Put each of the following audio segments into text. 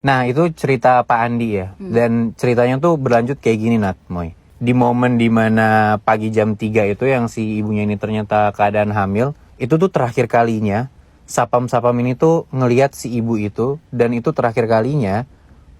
Nah, itu cerita Pak Andi ya. Dan ceritanya tuh berlanjut kayak gini, Nat, Moy. Di momen dimana pagi jam 3 itu yang si ibunya ini ternyata keadaan hamil, itu tuh terakhir kalinya sapam-sapam ini tuh ngelihat si ibu itu, dan itu terakhir kalinya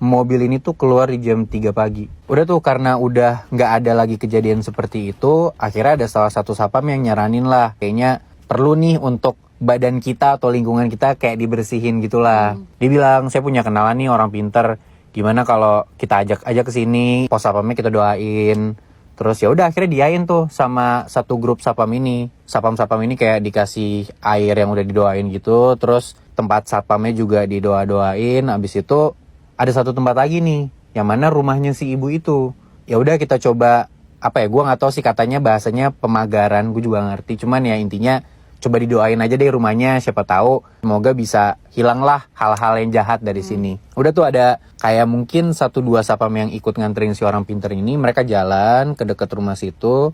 mobil ini tuh keluar di jam 3 pagi. Udah tuh karena udah nggak ada lagi kejadian seperti itu, akhirnya ada salah satu sapam yang nyaranin lah, kayaknya perlu nih untuk badan kita atau lingkungan kita kayak dibersihin gitulah. Dia bilang, saya punya kenalan nih orang pinter, gimana kalau kita ajak aja ke sini, pos sapamnya kita doain. Terus ya udah akhirnya diain tuh sama satu grup sapam ini. Sapam-sapam ini kayak dikasih air yang udah didoain gitu, terus tempat sapamnya juga didoa-doain. Abis itu ada satu tempat lagi nih, yang mana rumahnya si ibu itu. Ya udah kita coba, apa ya, gue nggak tahu sih katanya bahasanya pemagaran, gue juga ngerti. Cuman ya intinya coba didoain aja deh rumahnya, siapa tahu semoga bisa hilanglah hal-hal yang jahat dari sini. Udah tuh ada kayak mungkin 1-2 sapam yang ikut nganterin si orang pinter ini. Mereka jalan ke dekat rumah situ,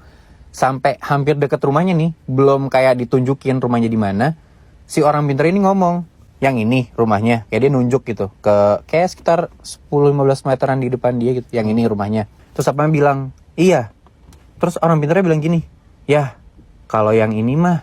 sampai hampir deket rumahnya nih, belum kayak ditunjukin rumahnya di mana. Si orang pinter ini ngomong, yang ini rumahnya, kayak dia nunjuk gitu ke kayak sekitar 10-15 meteran di depan dia gitu, yang ini rumahnya. Terus sapamnya bilang, iya. Terus orang pinternya bilang gini, ya kalau yang ini mah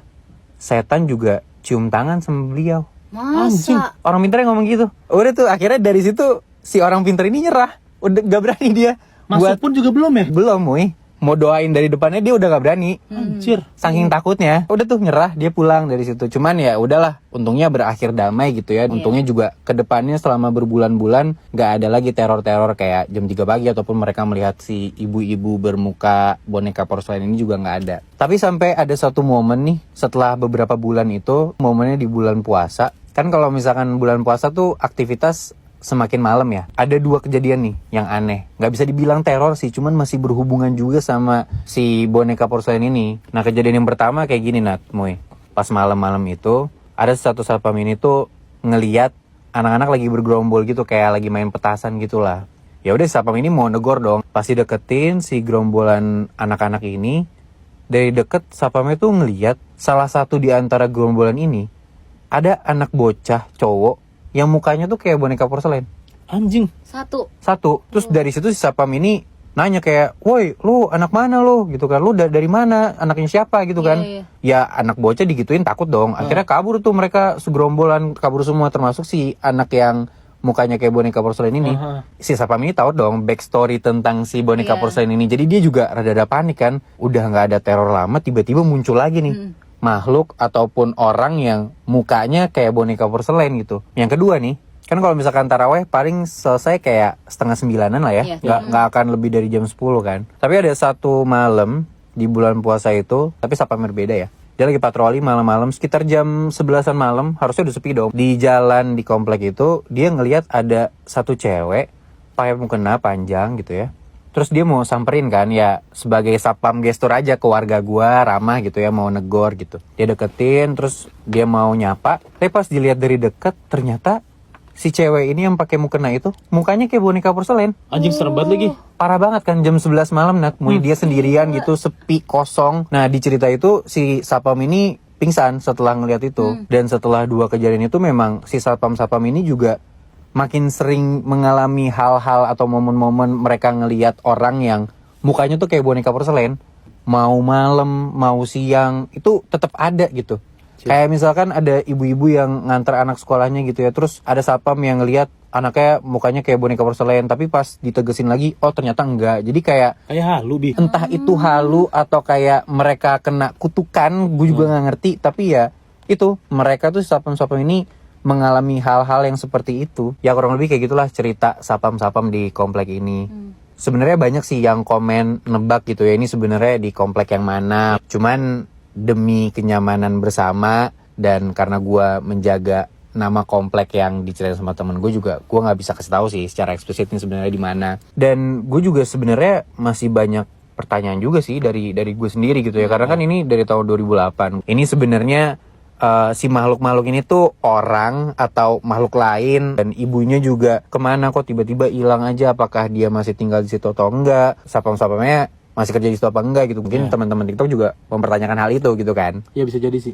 setan juga cium tangan sama beliau. Masa? Orang pinternya ngomong gitu. Udah tuh akhirnya dari situ si orang pinter ini nyerah. Udah gak berani dia. Masuk pun juga belum ya? Belum, Woy. Mau doain dari depannya dia udah gak berani. Anjir. Saking takutnya. Udah tuh nyerah, dia pulang dari situ. Cuman ya udahlah, untungnya berakhir damai gitu ya. Untungnya juga kedepannya selama berbulan-bulan gak ada lagi teror-teror kayak jam 3 pagi ataupun mereka melihat si ibu-ibu bermuka boneka porselen ini juga gak ada. Tapi sampai ada satu momen nih, setelah beberapa bulan itu, momennya di bulan puasa. Kan kalau misalkan bulan puasa tuh aktivitas semakin malam ya. Ada 2 kejadian nih yang aneh. Nggak bisa dibilang teror sih, cuman masih berhubungan juga sama si boneka porselen ini. Nah, kejadian yang pertama kayak gini, Nat, Moy. Pas malam-malam itu, ada satu sapam ini tuh ngeliat anak-anak lagi bergerombol gitu, kayak lagi main petasan gitulah. Ya udah, sapam ini mau negor dong. Pasti deketin si gerombolan anak-anak ini. Dari deket, sapamnya tuh ngeliat salah satu di antara gerombolan ini ada anak bocah cowok yang mukanya tuh kayak boneka porselen. Anjing. Satu. Terus dari situ si sapam ini nanya kayak, woi, lu anak mana lu? Gitu kan, lu dari mana? Anaknya siapa? Gitu kan. Ya anak bocah digituin takut dong. Akhirnya kabur tuh mereka segerombolan, kabur semua, termasuk si anak yang mukanya kayak boneka porselen ini. Si sapam ini tahu dong backstory tentang si boneka porselen ini. Jadi dia juga rada-rada panik kan. Udah nggak ada teror lama, tiba-tiba muncul lagi nih makhluk ataupun orang yang mukanya kayak boneka porselen gitu. Yang kedua nih, kan kalau misalkan taraweh paling selesai kayak 8:30 lah ya. Nggak akan lebih dari jam 10 kan. Tapi ada satu malam di bulan puasa itu, tapi sapam berbeda ya. Dia lagi patroli malam-malam, sekitar jam 11-an malam, harusnya udah sepi dong. Di jalan di komplek itu, dia ngelihat ada satu cewek pakai mukena panjang gitu ya. Terus dia mau samperin kan, ya sebagai sapam gestur aja ke warga gua, ramah gitu ya, mau negor gitu. Dia deketin, terus dia mau nyapa. Tapi pas dilihat dari deket, ternyata si cewek ini yang pakai mukena itu, mukanya kayak boneka porselen. Anjing, serem banget lagi. Parah banget kan, jam 11 malam, Nat. Dia sendirian gitu, sepi, kosong. Nah, di cerita itu si sapam ini pingsan setelah ngeliat itu. Dan setelah 2 kejadian itu memang si sapam-sapam ini juga makin sering mengalami hal-hal atau momen-momen mereka ngelihat orang yang mukanya tuh kayak boneka porselen. Mau malam, mau siang, itu tetap ada gitu. Kayak misalkan ada ibu-ibu yang nganter anak sekolahnya gitu ya. Terus ada sapam yang ngelihat anaknya mukanya kayak boneka porselen. Tapi pas ditegesin lagi, oh ternyata enggak. Jadi kayak halu, Bi. Entah itu halu atau kayak mereka kena kutukan, gue juga gak ngerti. Tapi ya itu, mereka tuh sapam-sapam ini mengalami hal-hal yang seperti itu. Ya kurang lebih kayak gitulah cerita sapam-sapam di komplek ini. Sebenarnya banyak sih yang komen nebak gitu ya, ini sebenarnya di komplek yang mana. Cuman demi kenyamanan bersama dan karena gue menjaga nama komplek yang diceritain sama temen gue juga, gue nggak bisa kasih tahu sih secara eksplisit ini sebenarnya di mana. Dan gue juga sebenarnya masih banyak pertanyaan juga sih dari gue sendiri gitu ya, karena kan ini dari tahun 2008. Ini sebenarnya si makhluk-makhluk ini tuh orang atau makhluk lain, dan ibunya juga kemana kok tiba-tiba hilang aja, apakah dia masih tinggal di situ atau enggak, sapam-sapamnya masih kerja di situ apa enggak gitu. Mungkin teman-teman TikTok juga mempertanyakan hal itu gitu kan. Ya bisa jadi sih.